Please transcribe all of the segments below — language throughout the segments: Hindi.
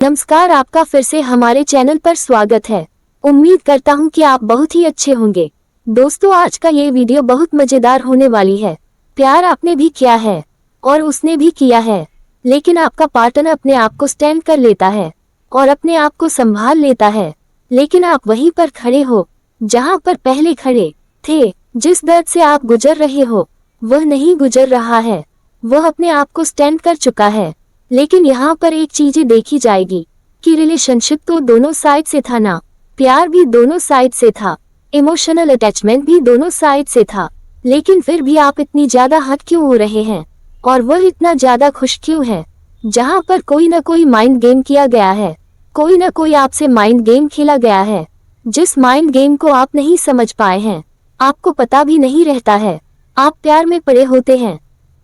नमस्कार, आपका फिर से हमारे चैनल पर स्वागत है। उम्मीद करता हूँ कि आप बहुत ही अच्छे होंगे। दोस्तों, आज का ये वीडियो बहुत मजेदार होने वाली है। प्यार आपने भी किया है और उसने भी किया है, लेकिन आपका पार्टनर अपने आप को स्टैंड कर लेता है और अपने आप को संभाल लेता है, लेकिन आप वहीं पर खड़े हो जहाँ पर पहले खड़े थे। जिस दर्द से आप गुजर रहे हो वह नहीं गुजर रहा है, वह अपने आप को स्टैंड कर चुका है। लेकिन यहाँ पर एक चीज देखी जाएगी कि रिलेशनशिप तो दोनों साइड से था ना, प्यार भी दोनों साइड से था, इमोशनल अटैचमेंट भी दोनों साइड से था, लेकिन फिर भी आप इतनी ज्यादा हट क्यों हो रहे हैं और वह इतना ज्यादा खुश क्यों है? जहाँ पर कोई ना कोई माइंड गेम किया गया है, कोई ना कोई आपसे माइंड गेम खेला गया है, जिस माइंड गेम को आप नहीं समझ पाए हैं, आपको पता भी नहीं रहता है। आप प्यार में पड़े होते हैं,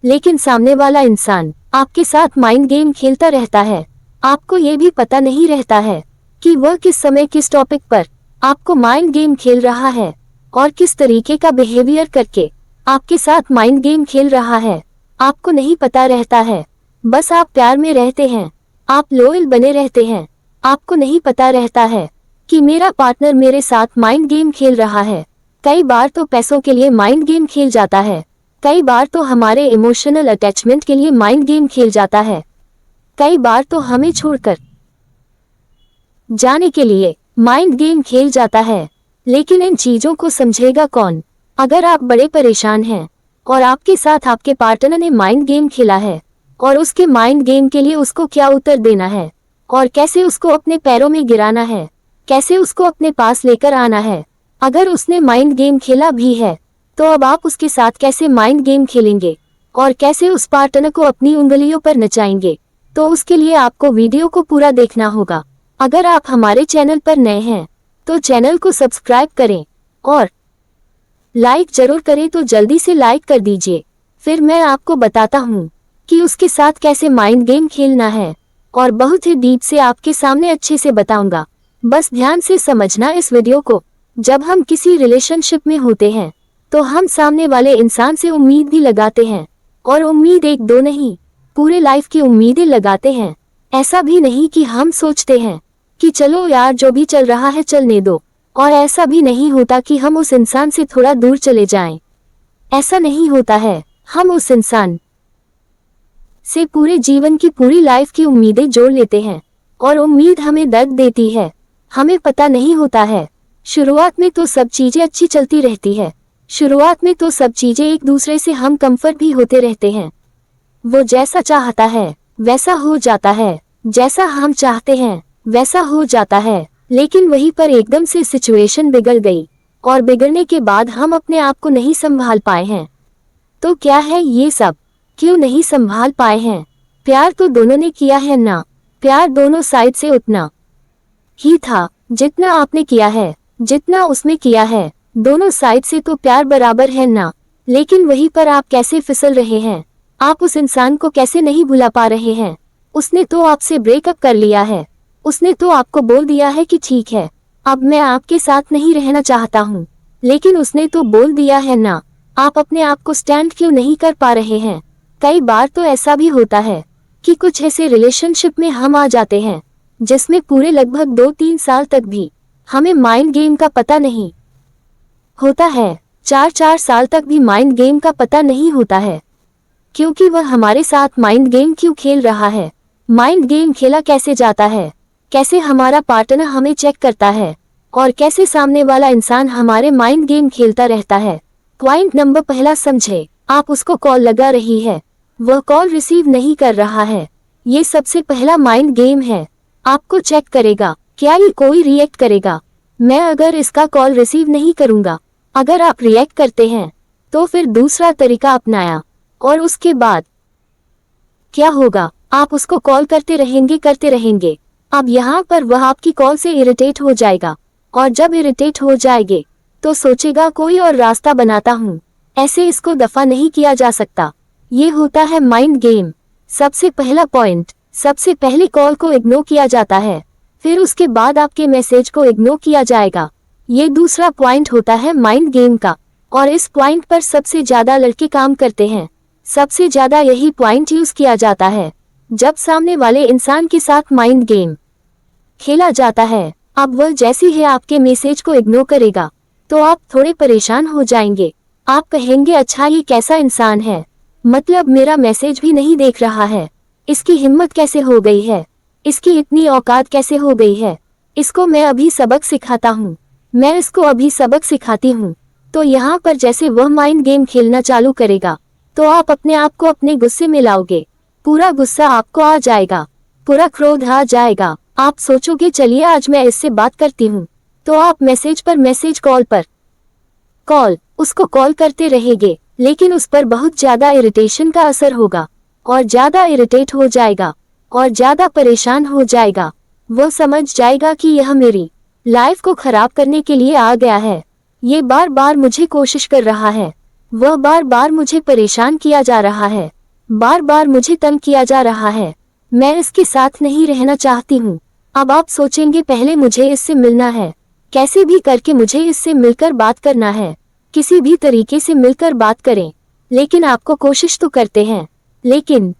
लेकिन सामने वाला इंसान आपके साथ माइंड गेम खेलता रहता है। आपको ये भी पता नहीं रहता है कि वह किस समय किस टॉपिक पर आपको माइंड गेम खेल रहा है और किस तरीके का बिहेवियर करके आपके साथ माइंड गेम खेल रहा है। आपको नहीं पता रहता है। बस आप प्यार में रहते हैं, आप लॉयल बने रहते हैं। आपको नहीं पता रहता है कि मेरा पार्टनर मेरे साथ माइंड गेम खेल रहा है। कई बार तो पैसों के लिए माइंड गेम खेल जाता है, कई बार तो हमारे इमोशनल अटैचमेंट के लिए माइंड गेम खेल जाता है, कई बार तो हमें छोड़कर जाने के लिए माइंड गेम खेल जाता है। लेकिन इन चीजों को समझेगा कौन? अगर आप बड़े परेशान हैं और आपके साथ आपके पार्टनर ने माइंड गेम खेला है और उसके माइंड गेम के लिए उसको क्या उत्तर देना है और कैसे उसको अपने पैरों में गिराना है, कैसे उसको अपने पास लेकर आना है। अगर उसने माइंड गेम खेला भी है तो अब आप उसके साथ कैसे माइंड गेम खेलेंगे और कैसे उस पार्टनर को अपनी उंगलियों पर नचाएंगे? तो उसके लिए आपको वीडियो को पूरा देखना होगा। अगर आप हमारे चैनल पर नए हैं तो चैनल को सब्सक्राइब करें और लाइक जरूर करें, तो जल्दी से लाइक कर दीजिए। फिर मैं आपको बताता हूँ कि उसके साथ कैसे माइंड गेम खेलना है और बहुत ही डीप से आपके सामने अच्छे से बताऊंगा। बस ध्यान से समझना इस वीडियो को। जब हम किसी रिलेशनशिप में होते हैं तो हम सामने वाले इंसान से उम्मीद भी लगाते हैं, और उम्मीद एक दो नहीं, पूरे लाइफ की उम्मीदें लगाते हैं। ऐसा भी नहीं कि हम सोचते हैं कि चलो यार जो भी चल रहा है चलने दो, और ऐसा भी नहीं होता कि हम उस इंसान से थोड़ा दूर चले जाएं। ऐसा नहीं होता है। हम उस इंसान से पूरे जीवन की पूरी लाइफ की उम्मीदें जोड़ लेते हैं, और उम्मीद हमें दर्द देती है। हमें पता नहीं होता है। शुरुआत में तो सब चीजें अच्छी चलती रहती है, शुरुआत में तो सब चीजें एक दूसरे से हम कंफर्ट भी होते रहते हैं। वो जैसा चाहता है वैसा हो जाता है, जैसा हम चाहते हैं वैसा हो जाता है। लेकिन वहीं पर एकदम से सिचुएशन बिगड़ गई, और बिगड़ने के बाद हम अपने आप को नहीं संभाल पाए हैं। तो क्या है ये सब? क्यों नहीं संभाल पाए हैं? प्यार तो दोनों ने किया है ना, प्यार दोनों साइड से उतना ही था जितना आपने किया है, जितना उसने किया है। दोनों साइड से तो प्यार बराबर है ना। लेकिन वहीं पर आप कैसे फिसल रहे हैं? आप उस इंसान को कैसे नहीं भुला पा रहे हैं? उसने तो आपसे ब्रेकअप कर लिया है, उसने तो आपको बोल दिया है कि ठीक है अब मैं आपके साथ नहीं रहना चाहता हूँ, लेकिन उसने तो बोल दिया है ना। आप अपने आप को स्टैंड क्यों नहीं कर पा रहे हैं? कई बार तो ऐसा भी होता है कि कुछ ऐसे रिलेशनशिप में हम आ जाते हैं जिसमें पूरे लगभग 2-3 साल तक भी हमें माइंड गेम का पता नहीं होता है। 4-4 साल तक भी माइंड गेम का पता नहीं होता है, क्योंकि वह हमारे साथ माइंड गेम क्यों खेल रहा है। माइंड गेम खेला कैसे जाता है, कैसे हमारा पार्टनर हमें चेक करता है और कैसे सामने वाला इंसान हमारे माइंड गेम खेलता रहता है। पॉइंट नंबर पहला समझे। आप उसको कॉल लगा रही है, वह कॉल रिसीव नहीं कर रहा है। ये सबसे पहला माइंड गेम है। आपको चेक करेगा, क्या ये कोई रिएक्ट करेगा? मैं अगर इसका कॉल रिसीव नहीं करूंगा, अगर आप रिएक्ट करते हैं तो फिर दूसरा तरीका अपनाया, और उसके बाद क्या होगा? आप उसको कॉल करते रहेंगे। अब यहाँ पर वह आपकी कॉल से इरिटेट हो जाएगा, और जब इरिटेट हो जाएंगे तो सोचेगा कोई और रास्ता बनाता हूँ, ऐसे इसको दफा नहीं किया जा सकता। ये होता है माइंड गेम। सबसे पहला पॉइंट, सबसे पहले कॉल को इग्नोर किया जाता है, फिर उसके बाद आपके मैसेज को इग्नोर किया जाएगा। ये दूसरा पॉइंट होता है माइंड गेम का, और इस पॉइंट पर सबसे ज्यादा लड़के काम करते हैं। सबसे ज्यादा यही पॉइंट यूज किया जाता है जब सामने वाले इंसान के साथ माइंड गेम खेला जाता है। अब वह जैसी है आपके मैसेज को इग्नोर करेगा तो आप थोड़े परेशान हो जाएंगे। आप कहेंगे अच्छा ये कैसा इंसान है, मतलब मेरा मैसेज भी नहीं देख रहा है, इसकी हिम्मत कैसे हो गई है, इसकी इतनी औकात कैसे हो गई है, इसको मैं अभी सबक सिखाता हूँ, मैं इसको अभी सबक सिखाती हूँ। तो यहाँ पर जैसे वह माइंड गेम खेलना चालू करेगा तो आप अपने आप को अपने गुस्से में लाओगे, पूरा गुस्सा आपको आ जाएगा, पूरा क्रोध आ जाएगा। आप सोचोगे चलिए आज मैं इससे बात करती हूँ, तो आप मैसेज पर मैसेज, कॉल पर कॉल उसको कॉल करते रहेंगे, लेकिन उस पर बहुत ज्यादा इरिटेशन का असर होगा और ज्यादा इरिटेट हो जाएगा और ज्यादा परेशान हो जाएगा। वो समझ जाएगा कि यह मेरी लाइफ को खराब करने के लिए आ गया है, ये बार बार मुझे कोशिश कर रहा है, वह बार बार मुझे परेशान किया जा रहा है, बार बार मुझे तंग किया जा रहा है, मैं इसके साथ नहीं रहना चाहती हूँ। अब आप सोचेंगे पहले मुझे इससे मिलना है, कैसे भी करके मुझे इससे मिलकर बात करना है, किसी भी तरीके से मिलकर बात करें। लेकिन आपको कोशिश तो करते हैं, लेकिन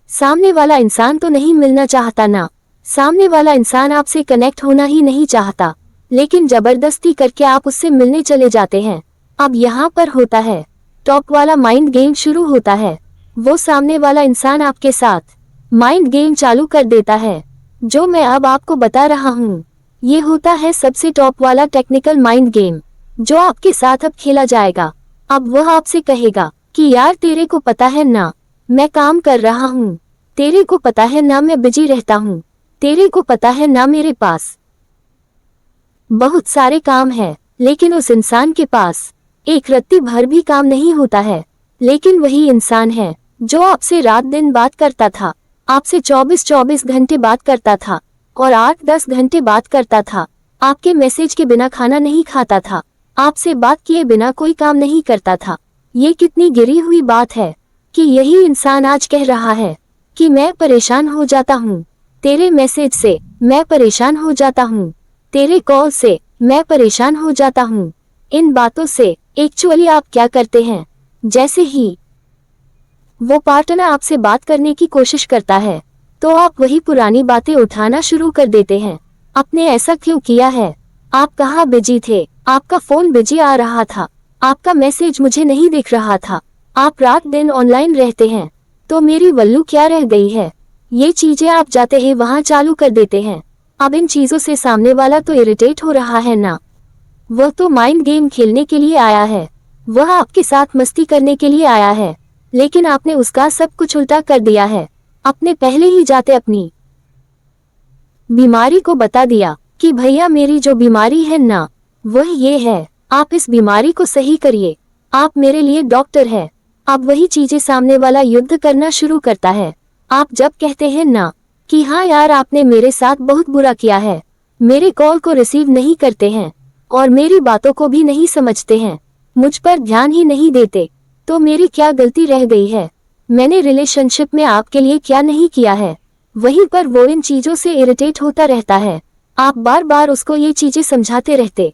सामने वाला इंसान तो नहीं मिलना चाहता ना, सामने वाला इंसान आपसे कनेक्ट होना ही नहीं चाहता, लेकिन जबरदस्ती करके आप उससे मिलने चले जाते हैं। अब यहाँ पर होता है टॉप वाला माइंड गेम शुरू होता है। वो सामने वाला इंसान आपके साथ माइंड गेम चालू कर देता है। जो मैं अब आपको बता रहा हूँ ये होता है सबसे टॉप वाला टेक्निकल माइंड गेम जो आपके साथ अब खेला जाएगा। अब वह आपसे कहेगा कि यार तेरे को पता है ना मैं काम कर रहा हूँ, तेरे को पता है ना मैं बिजी रहता हूँ, तेरे को पता है ना मेरे पास बहुत सारे काम है। लेकिन उस इंसान के पास एक रत्ती भर भी काम नहीं होता है, लेकिन वही इंसान है जो आपसे रात दिन बात करता था, आपसे 24-24 घंटे बात करता था और 8-10 घंटे बात करता था, आपके मैसेज के बिना खाना नहीं खाता था, आपसे बात किए बिना कोई काम नहीं करता था। ये कितनी गिरी हुई बात है कि यही इंसान आज कह रहा है कि मैं परेशान हो जाता हूँ, तेरे मैसेज से मैं परेशान हो जाता हूँ, तेरे कॉल से मैं परेशान हो जाता हूँ। इन बातों से एक्चुअली आप क्या करते हैं, जैसे ही वो पार्टनर आपसे बात करने की कोशिश करता है तो आप वही पुरानी बातें उठाना शुरू कर देते हैं। आपने ऐसा क्यों किया है, आप कहाँ बिजी थे, आपका फोन बिजी आ रहा था, आपका मैसेज मुझे नहीं दिख रहा था, आप रात दिन ऑनलाइन रहते हैं तो मेरी वल्लू क्या रह गई है। ये चीजें आप जाते ही वहां चालू कर देते हैं। अब इन चीजों से सामने वाला तो इरिटेट हो रहा है ना, वह तो माइंड गेम खेलने के लिए आया है, वह आपके साथ मस्ती करने के लिए आया है, लेकिन आपने उसका सब कुछ उल्टा कर दिया है। आपने पहले ही जाते अपनी बीमारी को बता दिया कि भैया मेरी जो बीमारी है ना वह ये है, आप इस बीमारी को सही करिए, आप मेरे लिए डॉक्टर है। अब वही चीजें सामने वाला युद्ध करना शुरू करता है। आप जब कहते हैं ना कि हाँ यार आपने मेरे साथ बहुत बुरा किया है, मेरे कॉल को रिसीव नहीं करते हैं और मेरी बातों को भी नहीं समझते हैं, मुझ पर ध्यान ही नहीं देते, तो मेरी क्या गलती रह गई है, मैंने रिलेशनशिप में आपके लिए क्या नहीं किया है। वहीं पर वो इन चीजों से इरिटेट होता रहता है। आप बार बार उसको ये चीजें समझाते रहते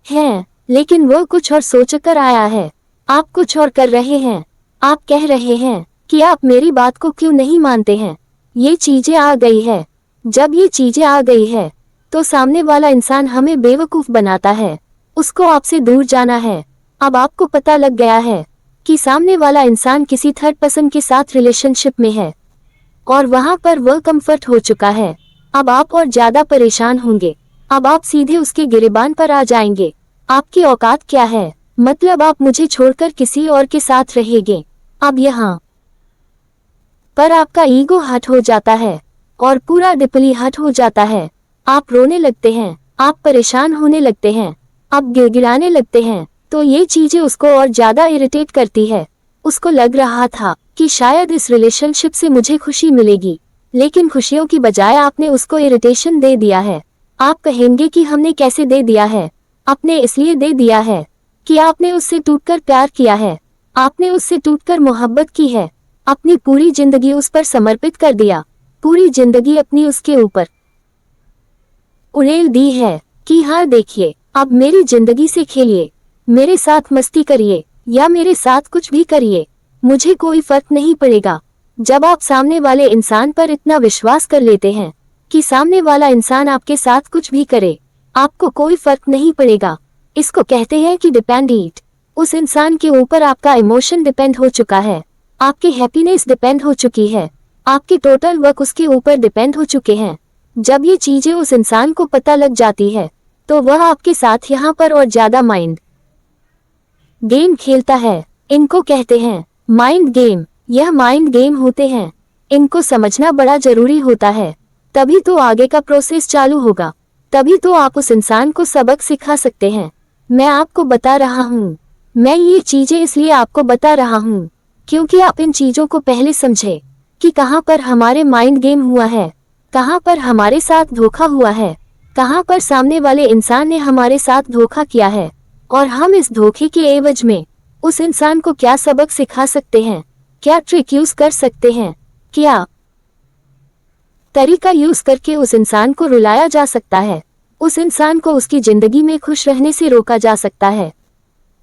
हैं, लेकिन वो कुछ और सोचकर आया है, आप कुछ और कर रहे हैं। आप कह रहे हैं कि आप मेरी बात को क्यों नहीं मानते हैं, ये चीजें आ गई है। जब ये चीजें आ गई है तो सामने वाला इंसान हमें बेवकूफ बनाता है, उसको आपसे दूर जाना है। अब आपको पता लग गया है कि सामने वाला इंसान किसी थर्ड पर्सन के साथ रिलेशनशिप में है और वहां पर वह कंफर्ट हो चुका है। अब आप और ज्यादा परेशान होंगे, अब आप सीधे उसके गिरेबान पर आ जाएंगे। आपकी औकात क्या है, मतलब आप मुझे छोड़कर किसी और के साथ रहेंगे। अब यहाँ पर आपका ईगो हट हो जाता है और पूरा डिपली हट हो जाता है। आप रोने लगते हैं, आप परेशान होने लगते हैं, आप गिड़गिड़ाने लगते हैं। तो ये चीजें उसको और ज्यादा इरिटेट करती है। उसको लग रहा था कि शायद इस रिलेशनशिप से मुझे खुशी मिलेगी, लेकिन खुशियों की बजाय आपने उसको इरिटेशन दे दिया है। आप कहेंगे कि हमने कैसे दे दिया है, आपने इसलिए दे दिया है कि आपने उससे टूटकर प्यार किया है, आपने उससे टूटकर मोहब्बत की है, अपनी पूरी जिंदगी उस पर समर्पित कर दिया, पूरी जिंदगी अपनी उसके ऊपर उड़ेल दी है कि हाँ देखिए अब मेरी जिंदगी से खेलिए, मेरे साथ मस्ती करिए या मेरे साथ कुछ भी करिए, मुझे कोई फर्क नहीं पड़ेगा। जब आप सामने वाले इंसान पर इतना विश्वास कर लेते हैं कि सामने वाला इंसान आपके साथ कुछ भी करे, आपको कोई फर्क नहीं पड़ेगा। इसको कहते हैं कि डिपेंडेंट। उस इंसान के ऊपर आपका इमोशन डिपेंड हो चुका है, आपकी हैप्पीनेस डिपेंड हो चुकी है, आपके टोटल वर्क उसके ऊपर डिपेंड हो चुके हैं। जब ये चीजें उस इंसान को पता लग जाती है तो वह आपके साथ यहाँ पर और ज्यादा माइंड गेम खेलता है। इनको कहते हैं माइंड गेम। यह माइंड गेम होते हैं, इनको समझना बड़ा जरूरी होता है, तभी तो आगे का प्रोसेस चालू होगा, तभी तो आप उस इंसान को सबक सिखा सकते हैं। मैं आपको बता रहा हूँ, मैं ये चीजें इसलिए आपको बता रहा हूँ क्योंकि आप इन चीजों को पहले समझे कि कहाँ पर हमारे माइंड गेम हुआ है, कहाँ पर हमारे साथ धोखा हुआ है, कहाँ पर सामने वाले इंसान ने हमारे साथ धोखा किया है, और हम इस धोखे के एवज में उस इंसान को क्या सबक सिखा सकते हैं, क्या ट्रिक यूज कर सकते हैं, क्या तरीका यूज करके उस इंसान को रुलाया जा सकता है, उस इंसान को उसकी जिंदगी में खुश रहने से रोका जा सकता है।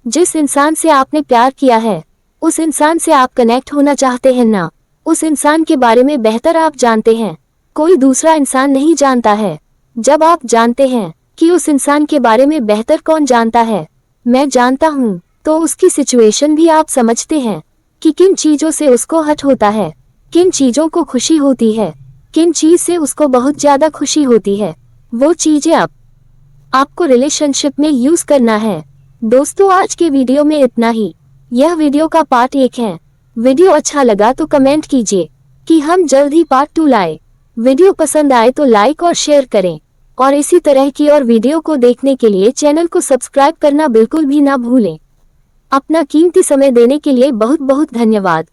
जिस इंसान से आपने प्यार किया है, उस इंसान से आप कनेक्ट होना चाहते हैं ना, उस इंसान के बारे में बेहतर आप जानते हैं, कोई दूसरा इंसान नहीं जानता है। जब आप जानते हैं कि उस इंसान के बारे में बेहतर कौन जानता है, मैं जानता हूँ, तो उसकी सिचुएशन भी आप समझते हैं कि किन चीजों से उसको हट होता है, किन चीजों को खुशी होती है, किन चीज से उसको बहुत ज्यादा खुशी होती है। वो चीजें आपको रिलेशनशिप में यूज करना है। दोस्तों, आज के वीडियो में इतना ही। यह वीडियो का पार्ट 1 है। वीडियो अच्छा लगा तो कमेंट कीजिए कि हम जल्द ही पार्ट 2 लाए। वीडियो पसंद आए तो लाइक और शेयर करें, और इसी तरह की और वीडियो को देखने के लिए चैनल को सब्सक्राइब करना बिल्कुल भी ना भूलें। अपना कीमती समय देने के लिए बहुत बहुत धन्यवाद।